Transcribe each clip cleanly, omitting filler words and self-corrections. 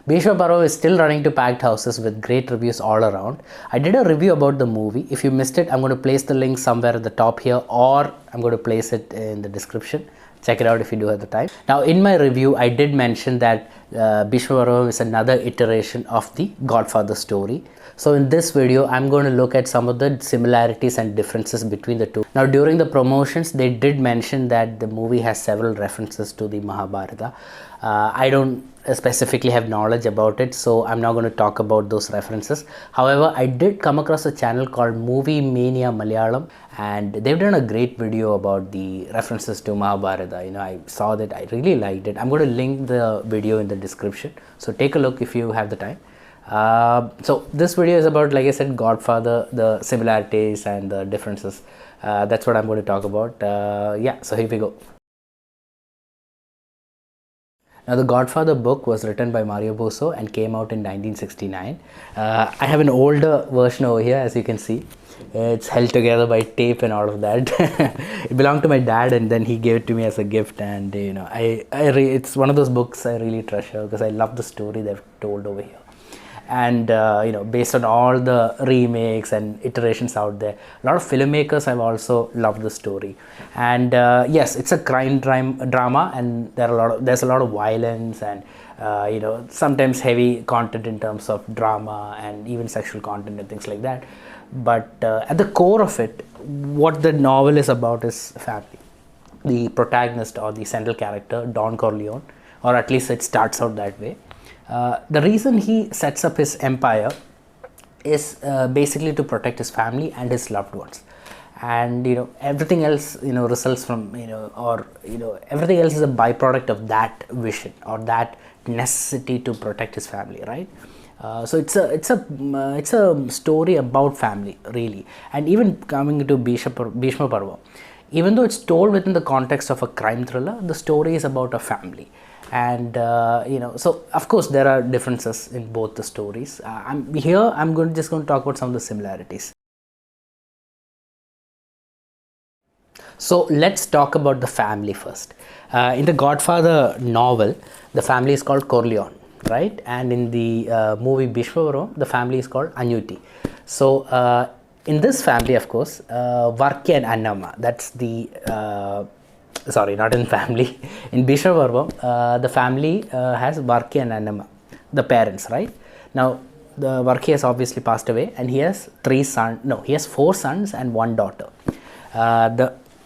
Bheeshma Parvam is still running to packed houses with great reviews all around. I did a review about the movie. If you missed it, I'm going to place the link somewhere at the top here, or I'm going to place it in the description. Check it out if you do have the time. Now, in my review, I did mention that Bheeshma Parvam is another iteration of the Godfather story. So in this video, I'm going to look at some of the similarities and differences between the two. Now, during the promotions, they did mention that the movie has several references to the Mahabharata. I don't specifically have knowledge about it, so I'm not going to talk about those references. However, I did come across a channel called Movie Mania Malayalam, and they've done a great video about the references to Mahabharata. You know, I saw that, I really liked it. I'm going to link the video in the description, so take a look if you have the time. So this video is about, like I said, Godfather, the similarities and the differences. That's what I'm going to talk about. Yeah, so here we go. Now, the Godfather book was written by Mario Puzo and came out in 1969. I have an older version over here, as you can see. It's held together by tape and all of that. It belonged to my dad, and then he gave it to me as a gift. And you know, it's one of those books I really treasure because I love the story they've told over here. And you know, based on all the remakes and iterations out there, a lot of filmmakers have also loved the story. And yes, it's a crime drama, and there's a lot of violence and you know, sometimes heavy content in terms of drama and even sexual content and things like that. But at the core of it, what the novel is about is family. The protagonist, or the central character, Don Corleone, or at least it starts out that way. The reason he sets up his empire is basically to protect his family and his loved ones, and you know, everything else, you know, results from, you know, or you know, everything else is a byproduct of that vision or that necessity to protect his family, right? So it's a story about family, really. And even coming to Bheeshma Parvam, even though it's told within the context of a crime thriller, the story is about a family. And you know, so of course there are differences in both the stories. I'm just going to talk about some of the similarities. So let's talk about the family first. In the Godfather novel, the family is called Corleone, right? And in the movie Bheeshma Parvam, the family is called Mammootty. So in this family, of course, Varkya and Annamma, that's the sorry, not in family. In Bheeshma Parvam, the family has Varkya and Annamma, the parents, right? Now, the Varkya has obviously passed away, and he has he has 4 sons and 1 daughter.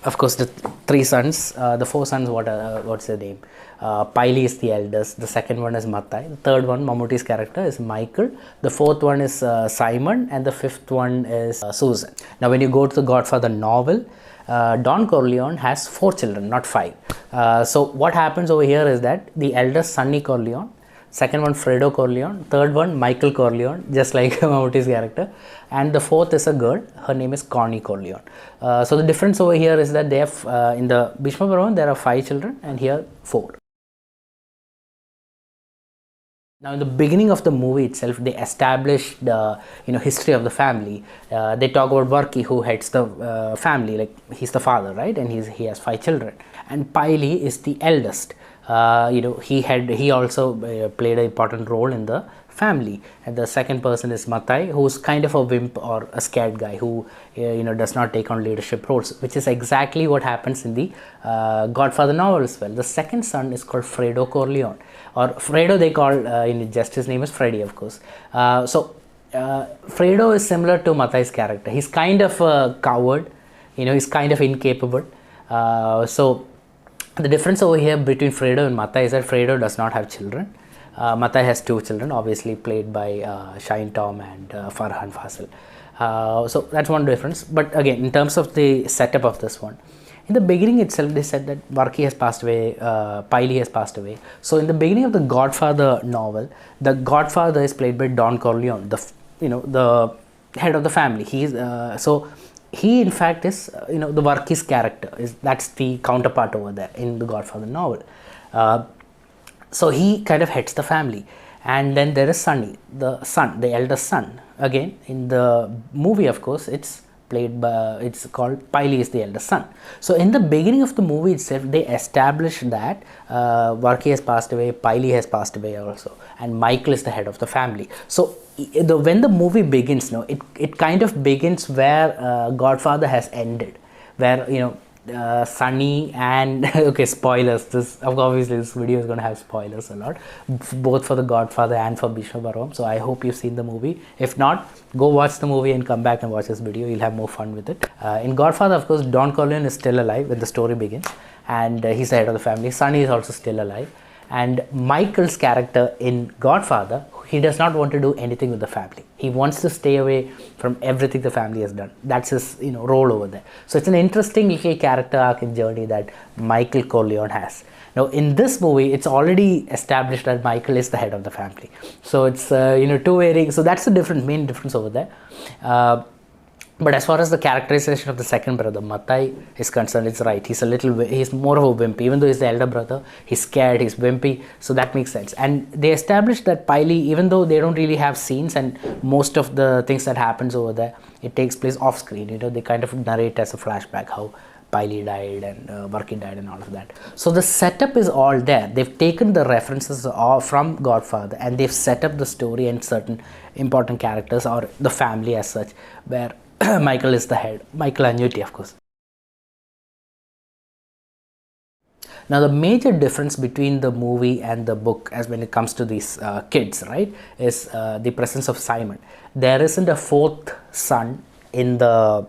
Of course, the 3 sons, the 4 sons, what's their name? Piley is the eldest, the second one is Matai, the third one, Mammootty's character, is Michael, the fourth one is Simon, and the fifth one is Susan. Now, when you go to the Godfather novel, Don Corleone has 4 children, not 5. So what happens over here is that the eldest, Sonny Corleone, second one, Fredo Corleone, third one, Michael Corleone, just like Mammootty's character, and the fourth is a girl, her name is Connie Corleone. So the difference over here is that they have, in the Bheeshma Parvam, there are 5 children, and here 4. Now, in the beginning of the movie itself, they established the history of the family. They talk about Varkya, who heads the family, like he's the father, right? And he has 5 children. And Piley is the eldest. He also played an important role in the family. And the second person is Matai, who's kind of a wimp or a scared guy who does not take on leadership roles, which is exactly what happens in the Godfather novel as well. The second son is called Fredo Corleone, or Fredo they call, just his name is Freddy, of course. Fredo is similar to Matai's character. He's kind of a coward, he's kind of incapable. So the difference over here between Fredo and Matai is that Fredo does not have children. Matai has 2 children, obviously played by Shine Tom and Farhan Fasil. So that's one difference. But again, in terms of the setup of this one, in the beginning itself, they said that Varkya has passed away, Piley has passed away. So in the beginning of the Godfather novel, the Godfather is played by Don Corleone, the head of the family. He in fact is the Varkya's character. That's the counterpart over there in the Godfather novel. So he kind of heads the family. And then there is Sonny, the eldest son. Again, in the movie, of course, it's played by, it's called Piley is the eldest son. So in the beginning of the movie itself, they established that Varkey has passed away, Piley has passed away also, and Michael is the head of the family. So when the movie begins, it kind of begins where Godfather has ended, where Sunny and okay, spoilers, this obviously this video is going to have spoilers a lot, both for the Godfather and for Bheeshma Parvam. So I hope you've seen the movie. If not, go watch the movie and come back and watch this video. You'll have more fun with it. In Godfather, of course, Don Corleone is still alive when the story begins, and he's the head of the family. Sunny is also still alive, and Michael's character in Godfather, he does not want to do anything with the family. He wants to stay away from everything the family has done. That's his role over there. So it's an interesting little character arc and journey that Michael Corleone has. Now in this movie, it's already established that Michael is the head of the family. So it's two varying. So that's the main difference over there. But as far as the characterization of the second brother, Matai, is concerned, it's right. He's more of a wimpy. Even though he's the elder brother, he's scared, he's wimpy. So that makes sense. And they established that Piley, even though they don't really have scenes and most of the things that happens over there, it takes place off screen. They kind of narrate as a flashback how Piley died and Varkey died and all of that. So the setup is all there. They've taken the references from Godfather and they've set up the story and certain important characters or the family as such, where Michael is the head, Michael Annuity, of course. Now the major difference between the movie and the book, as when it comes to these kids, right, is the presence of Simon. There isn't a fourth son in the,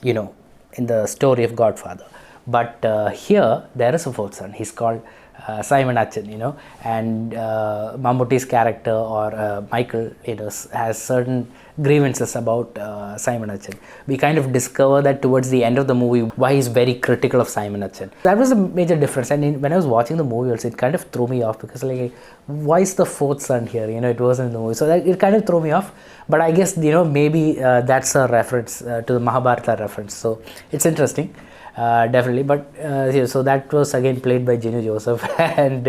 in the story of Godfather, but here there is a fourth son. He's called Simon Achin, and Mammootty's character or Michael, has certain grievances about Simon Achin. We kind of discover that towards the end of the movie why he's very critical of Simon Achin. That was a major difference, and when I was watching the movie also, it kind of threw me off because why is the fourth son here? It wasn't in the movie, so it kind of threw me off. But I guess maybe that's a reference to the Mahabharata reference, so it's interesting. Definitely, but so that was again played by Genu Joseph, and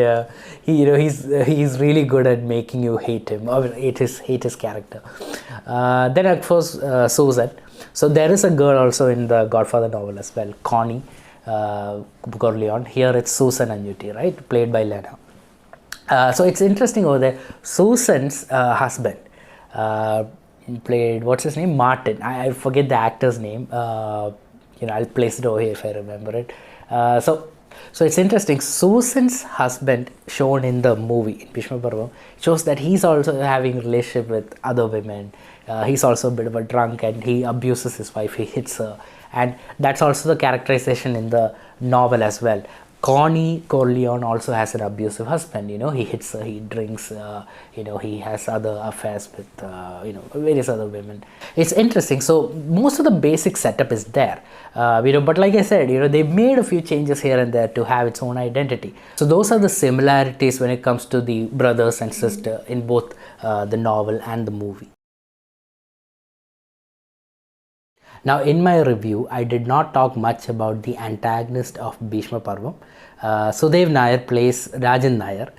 he's really good at making you hate him or hate his character. Then of course Susan. So there is a girl also in the Godfather novel as well, Connie Corleone. Here it's Susan Annuity, right, played by Lena. So it's interesting over there. Susan's husband, played, what's his name, Martin. I forget the actor's name. I'll place it over here if I remember it. So it's interesting. Susan's husband, shown in the movie in Bheeshma Parvam, shows that he's also having a relationship with other women. He's also a bit of a drunk and he abuses his wife. He hits her, and that's also the characterization in the novel as well. Connie Corleone also has an abusive husband. He hits her, he drinks, he has other affairs with various other women. It's interesting. So most of the basic setup is there, but like I said, they've made a few changes here and there to have its own identity. So those are the similarities when it comes to the brothers and sister in both the novel and the movie. Now in my review, I did not talk much about the antagonist of Bheeshma Parvam. Sudev Nair plays Rajan Nair,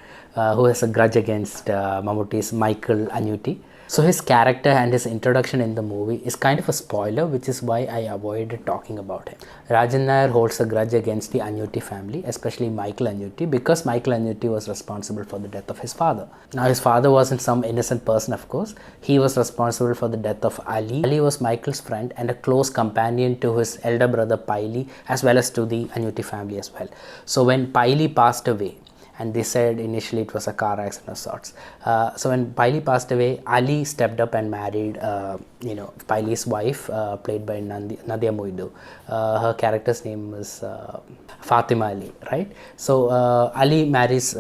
who has a grudge against Mammootty's Michael Annuity. So his character and his introduction in the movie is kind of a spoiler, which is why I avoided talking about him. Rajan Nair holds a grudge against the Annuity family, especially Michael Annuity, because Michael Annuity was responsible for the death of his father. Now his father wasn't some innocent person, of course. He was responsible for the death of Ali. Ali was Michael's friend and a close companion to his elder brother Piley, as well as to the Annuity family as well. So when Piley passed away, and they said initially it was a car accident of sorts. So when Piley passed away, Ali stepped up and married, Piley's wife, played by Nadia Moidu. Her character's name was Fatima Ali, right? So Ali marries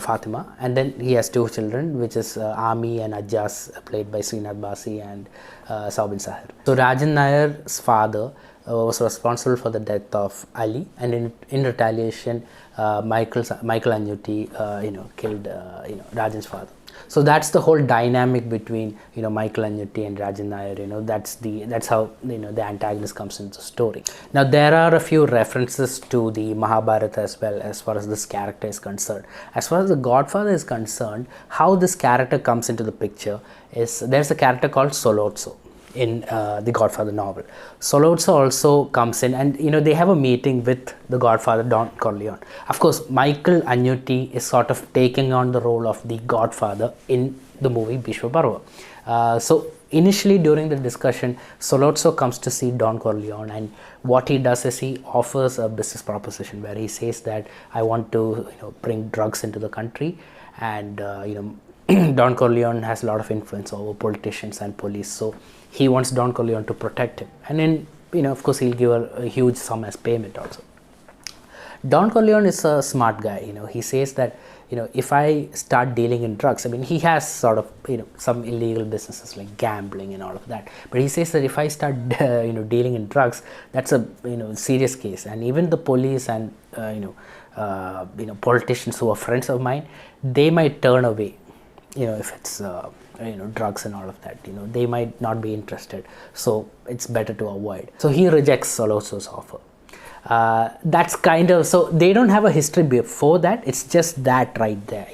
Fatima, and then he has two children, which is Ami and Ajaz, played by Srinath Basi and Saubin Sahir. So Rajan Nair's father was responsible for the death of Ali, and in retaliation, Michael Annuity, killed Rajan's father. So that's the whole dynamic between Michael Annuity and Rajan Nair. That's how the antagonist comes into the story. Now there are a few references to the Mahabharata as well, as far as this character is concerned. As far as the Godfather is concerned, how this character comes into the picture is there's a character called Solozzo. in the Godfather novel. Sollozzo also comes in, and they have a meeting with the Godfather Don Corleone. Of course, Michael Agnutti is sort of taking on the role of the Godfather in the movie Bheeshma Parvam. So initially during the discussion, Sollozzo comes to see Don Corleone, and what he does is he offers a business proposition where he says that I want to bring drugs into the country, and Don Corleone has a lot of influence over politicians and police, so he wants Don Corleone to protect him, and then of course he'll give a huge sum as payment also. Don Corleone is a smart guy. He says that if I start dealing in drugs, I mean, he has sort of some illegal businesses like gambling and all of that, but he says that if I start dealing in drugs, that's a serious case, and even the police and politicians who are friends of mine, they might turn away if it's drugs and all of that. They might not be interested, so it's better to avoid. So he rejects Sollozzo's offer. That's kind of, so they don't have a history before that, it's just that right there,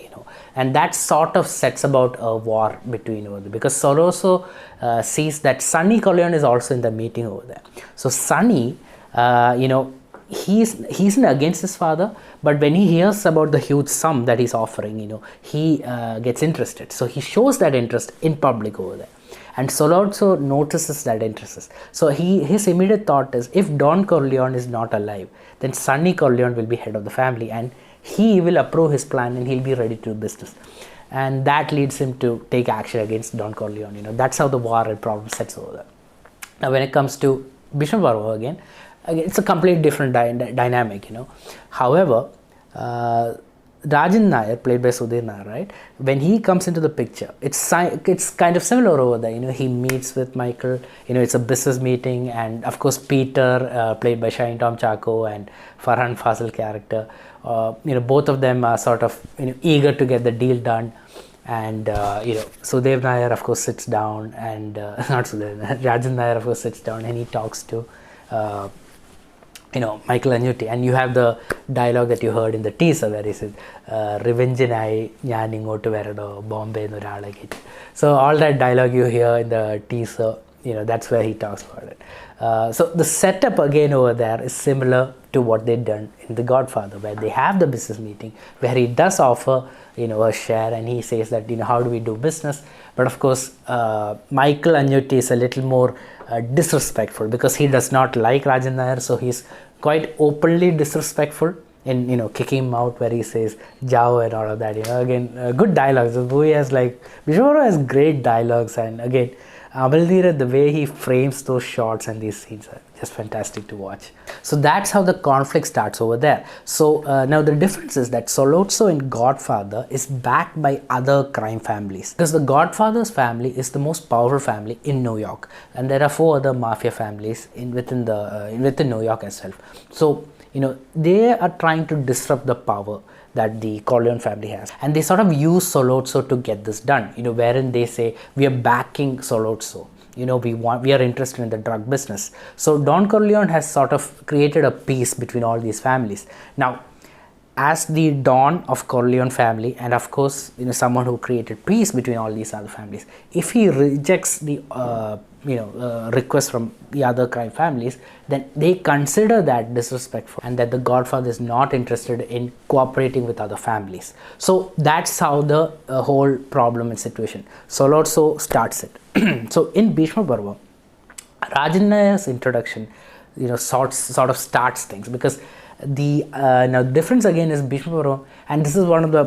and that sort of sets about a war between over there, because Sollozzo sees that Sonny Corleone is also in the meeting over there. So Sonny, he's against his father, but when he hears about the huge sum that he's offering, he gets interested. So he shows that interest in public over there, and Sollozzo notices that interest. So his immediate thought is, if Don Corleone is not alive, then Sonny Corleone will be head of the family, and he will approve his plan, and he'll be ready to do business, and that leads him to take action against Don Corleone. That's how the war and problem sets over there. Now when it comes to Bheeshma Parvam, again it's a completely different dynamic. However, Rajan Nair, played by Sudhir Nair, right, when he comes into the picture, it's kind of similar over there. He meets with Michael, it's a business meeting, and of course Peter, played by Shine Tom Chacko, and Farhan Fazil character, both of them are sort of eager to get the deal done, and Sudhir Nair of course sits down, and not Sudhir Nair, Rajan Nair of course sits down, and he talks to Michael Agnutti, and you have the dialogue that you heard in the teaser where he says, "Revengeനായി ഞാൻ ഇങ്ങോട്ട് വരണോ ബോംബെ എന്നൊരാളെ കിട്ടി." So all that dialogue you hear in the teaser, that's where he talks about it. So the setup again over there is similar to what they've done in The Godfather, where they have the business meeting where he does offer a share, and he says that how do we do business, but of course Michael Agnutti is a little more disrespectful, because he does not like Rajan Nair, so he's quite openly disrespectful in kicking him out, where he says "Jao" and all of that. Again, good dialogues. The movie has Bheeshma Parvam has great dialogues, and again Amal Neerad, the way he frames those shots and these scenes are just fantastic to watch. So that's how the conflict starts over there. So now the difference is that Sollozzo in Godfather is backed by other crime families, because the Godfather's family is the most powerful family in New York, and there are 4 other mafia families within New York itself. So they are trying to disrupt the power that the Corleone family has, and they sort of use Sollozzo to get this done, wherein they say, we are backing Sollozzo, we are interested in the drug business. So Don Corleone has sort of created a peace between all these families. Now, as the Don of Corleone family, and of course someone who created peace between all these other families, if he rejects the request from the other crime families, then they consider that disrespectful, and that the Godfather is not interested in cooperating with other families. So that's how the whole problem and situation. Sollozzo starts it. So in Bheeshma Parvam, Rajan Nair's introduction sort of starts things, because the now difference again is Bheeshma Parvam, and this is one of the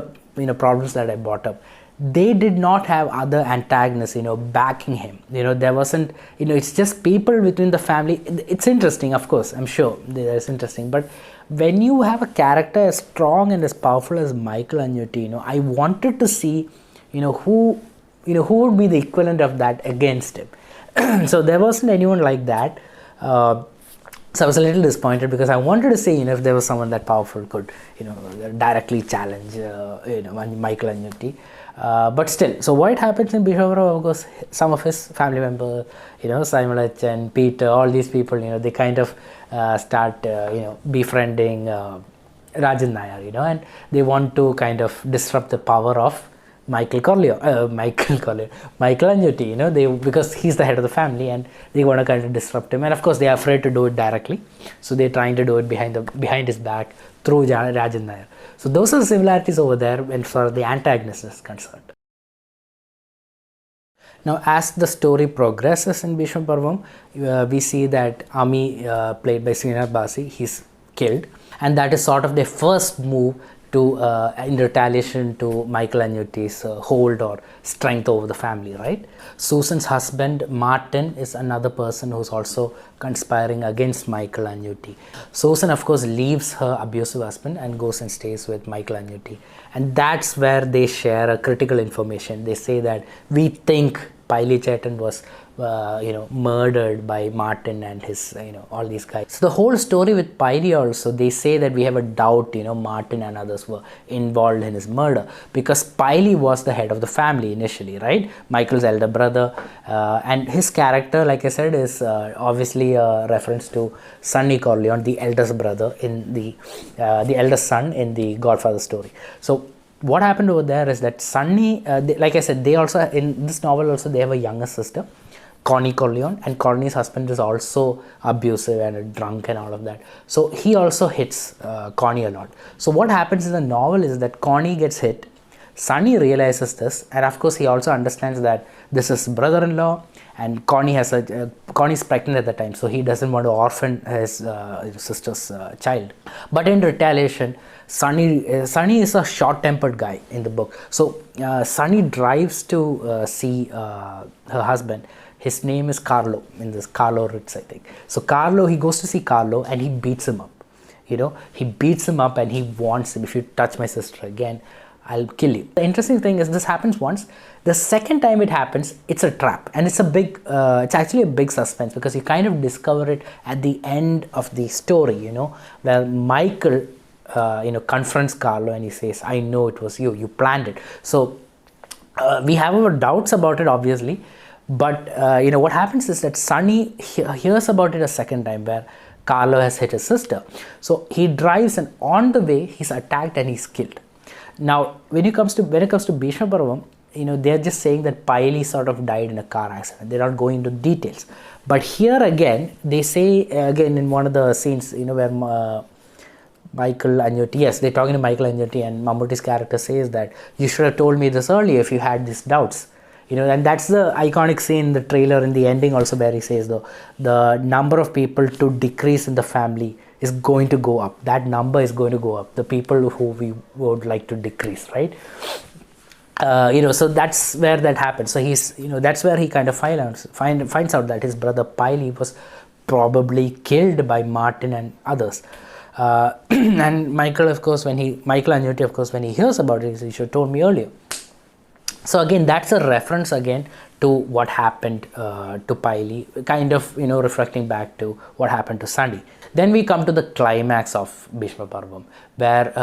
problems that I brought up. They did not have other antagonists backing him. There wasn't, it's just people within the family. It's interesting, of course, I'm sure it's interesting, but when you have a character as strong and as powerful as Michael Agnutti, I wanted to see who would be the equivalent of that against him. So there wasn't anyone like that. So I was a little disappointed, because I wanted to see if there was someone that powerful could directly challenge Michael Agnutti. But still, so what happens in Bheeshma Parvam, of course, some of his family members, Simon and Peter, all these people, they kind of start befriending Rajan Nair, and they want to kind of disrupt the power of Michael Agnetti, because he's the head of the family and they want to kind of disrupt him, and of course they are afraid to do it directly, so they're trying to do it behind his back through Rajan Nair. So those are the similarities over there when far the antagonist is concerned. Now, as the story progresses in Bheeshma Parvam, we see that Ami, played by Srinath Basi, he's killed, and that is sort of their first move to in retaliation to Michael Agnetti's hold or strength over the family, right? Susan's husband Martin is another person who's also conspiring against Michael Agnetti. Susan, of course, leaves her abusive husband and goes and stays with Michael Agnetti, and that's where they share a critical information. They say that we think Paili Chetan was murdered by Martin and his, all these guys. So the whole story with Paili also, they say that we have a doubt, Martin and others were involved in his murder, because Paili was the head of the family initially, right? Michael's elder brother, and his character, like I said, is obviously a reference to Sonny Corleone, the eldest brother in the eldest son in the Godfather story. So what happened over there is that Sonny, like I said, they also, in this novel also, they have a younger sister, Connie Corleone, and Connie's husband is also abusive and a drunk and all of that. So he also hits Connie a lot. So what happens in the novel is that Connie gets hit, Sonny realizes this, and of course he also understands that this is brother-in-law, and Connie's pregnant at the time, so he doesn't want to orphan his sister's child. But in retaliation, Sonny is a short-tempered guy in the book. So Sonny drives to see her husband. His name is Carlo, in this Carlo Ritz, I think. So Carlo, he goes to see Carlo and he beats him up. He beats him up and he warns him, if you touch my sister again, I'll kill you. The interesting thing is this happens once. The second time it happens, it's a trap, and it's it's actually a big suspense, because you kind of discover it at the end of the story, where Michael, confronts Carlo and he says, I know it was you planned it. So we have our doubts about it, obviously, but what happens is that Sonny hears about it a second time, where Carlo has hit his sister. So he drives, and on the way he's attacked and he's killed. Now, when it comes to Bheeshma Parvam, they're just saying that Paili sort of died in a car accident. They're not going into details. But here again, they say again in one of the scenes, where Michael Agnetti, yes, they're talking to Michael Agnetti, and Mammootty's character says that you should have told me this earlier if you had these doubts. And that's the iconic scene in the trailer, in the ending also, where he says the number of people to decrease in the family is going to go up. That number is going to go up. The people who we would like to decrease, right? So that's where that happens. So he's, that's where he kind of finds out that his brother Paili was probably killed by Martin and others. And Michael Agnetti, of course, when he hears about it, he says, you should have told me earlier. So again, that's a reference again to what happened to Paili, kind of, reflecting back to what happened to Sonny. Then we come to the climax of Bheeshma Parvam, where,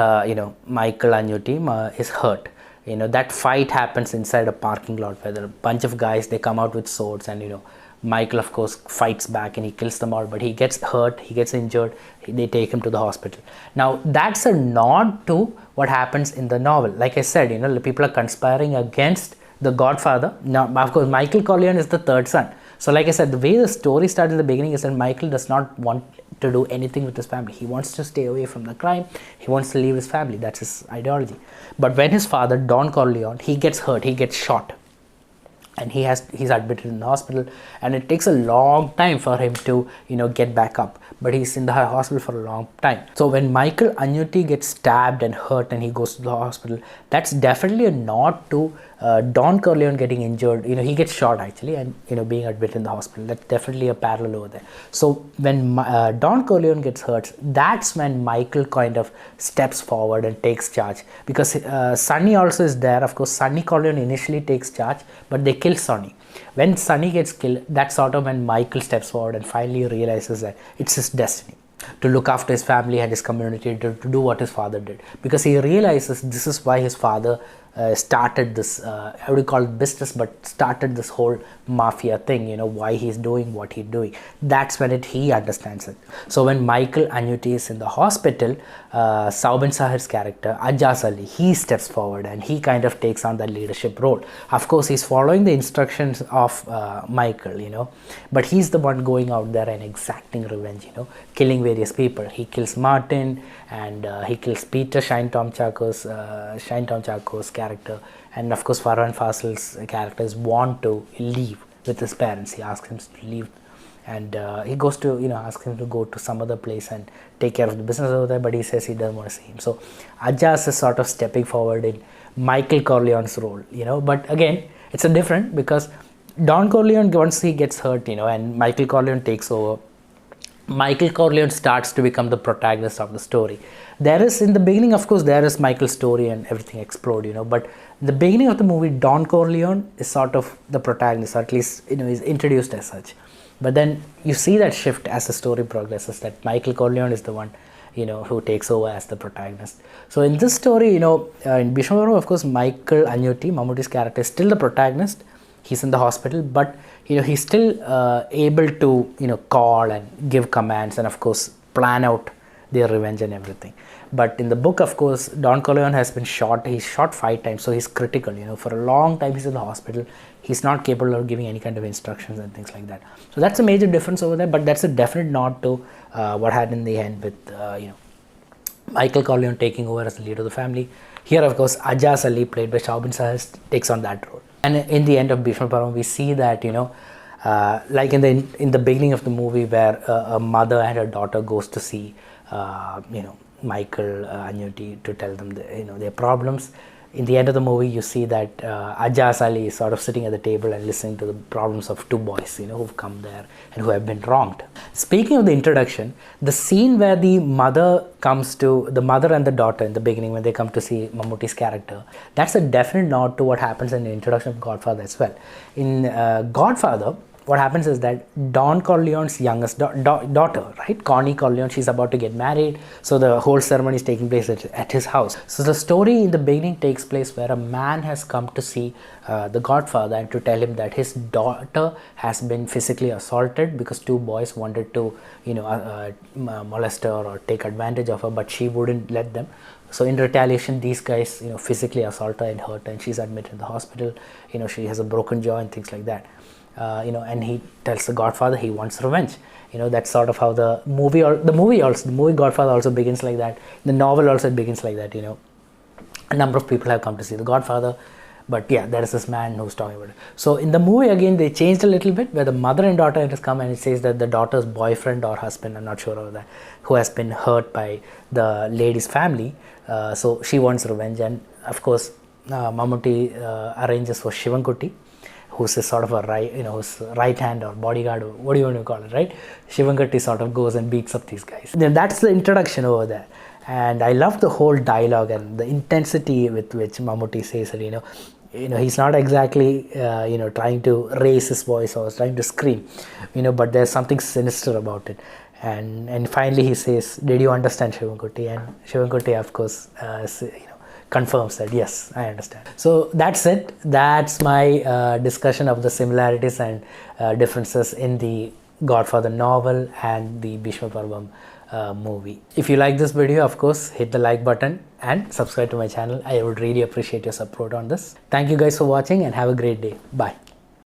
Michael Agnetti is hurt. That fight happens inside a parking lot, where there are a bunch of guys, they come out with swords, and, Michael, of course, fights back and he kills them all, but he gets hurt, he gets injured, they take him to the hospital. Now, that's a nod to what happens in the novel. Like I said, people are conspiring against the Godfather. Now, of course, Michael Corleone is the third son. So, like I said, the way the story starts in the beginning is that Michael does not want to do anything with his family. He wants to stay away from the crime. He wants to leave his family. That's his ideology. But when his father, Don Corleone, he gets hurt, he gets shot, and he's admitted in the hospital, and it takes a long time for him to get back up, but he's in the hospital for a long time. So when Michael Agnetti gets stabbed and hurt and he goes to the hospital, that's definitely a nod to Don Corleone getting injured. He gets shot actually, and being admitted in the hospital. That's definitely a parallel over there. So when Don Corleone gets hurt, that's when Michael kind of steps forward and takes charge, because Sonny also is there. Of course, Sonny Corleone initially takes charge, but they kill Sonny. When Sonny gets killed, that's sort of when Michael steps forward and finally realizes that it's his destiny to look after his family and his community, to do what his father did, because he realizes this is why his father started this, I would call it business, but started this whole mafia thing, you know, why he's doing what he's doing. That's when he understands it. So when Michael Annuity is in the hospital, Saubin Sahir's character, Ajaz Ali, he steps forward and he kind of takes on that leadership role. Of course, he's following the instructions of Michael, you know, but he's the one going out there and exacting revenge, you know, killing various people. He kills Martin and he kills Peter, Shine Tom Chaco's character, and of course Farhan Fasil's characters want to leave with his parents. He asks him to leave, and he goes to, you know, asks him to go to some other place and take care of the business over there, but he says he doesn't want to see him. So Ajaz is sort of stepping forward in Michael Corleone's role, you know, but again it's a different, because Don Corleone, once he gets hurt, you know, and Michael Corleone takes over, Michael Corleone starts to become the protagonist of the story. There is, in the beginning, of course, there is Michael's story and everything explode, you know, but in the beginning of the movie, Don Corleone is sort of the protagonist, or at least, you know, is introduced as such. But then you see that shift as the story progresses, that Michael Corleone is the one, you know, who takes over as the protagonist. So in this story, you know, in Bheeshma Parvam, of course, Michael Annuity, Mammootty's character, is still the protagonist. He's in the hospital, but you know, he's still able to, you know, call and give commands and of course plan out their revenge and everything. But in the book, of course, Don Corleone has been shot. He's shot 5 times, so he's critical, you know, for a long time he's in the hospital. He's not capable of giving any kind of instructions and things like that. So that's a major difference over there, but that's a definite nod to what happened in the end with, you know, Michael Corleone taking over as the leader of the family. Here, of course, Ajaz Ali, played by Saubin Sahir, takes on that role. And in the end of Bheeshma Parvam, we see that, you know, like in the beginning of the movie, where a mother and her daughter goes to see, you know, Michael Annuity to tell them you know, their problems. In the end of the movie, you see that Ajaz Ali is sort of sitting at the table and listening to the problems of 2 boys, you know, who've come there and who have been wronged. Speaking of the introduction, the scene where the mother and the daughter in the beginning, when they come to see Mammootty's character, that's a definite nod to what happens in the introduction of Godfather as well. In Godfather, what happens is that Don Corleone's youngest daughter, right, Connie Corleone, she's about to get married, so the whole ceremony is taking place at his house. So the story in the beginning takes place where a man has come to see the Godfather and to tell him that his daughter has been physically assaulted because 2 boys wanted to, you know, molest her or take advantage of her, but she wouldn't let them. So in retaliation, these guys, you know, physically assault her and hurt her, and she's admitted in the hospital. You know, she has a broken jaw and things like that. You know, and he tells the Godfather he wants revenge. You know, that's sort of how the movie Godfather also begins like that. The novel also begins like that. You know, a number of people have come to see the Godfather, but yeah, there is this man who's talking about it. So in the movie, again, they changed a little bit, where the mother and daughter has come, and it says that the daughter's boyfriend or husband, I'm not sure of that, who has been hurt by the lady's family. So she wants revenge, and of course, Mammootty arranges for Shivankutti, who's a sort of a who's right hand or bodyguard, or what do you want to call it, right? Shivankutti sort of goes and beats up these guys. Then that's the introduction over there. And I love the whole dialogue and the intensity with which Mammootty says it, you know, he's not exactly, you know, trying to raise his voice or trying to scream, you know, but there's something sinister about it. And finally he says, did you understand, Shivankutti? And Shivankutti, of course, you know, confirms that, yes, I understand. So that's it. That's my discussion of the similarities and differences in the Godfather novel and the Bheeshma Parvam movie. If you like this video, of course, hit the like button and subscribe to my channel. I would really appreciate your support on this. Thank you guys for watching and have a great day. Bye.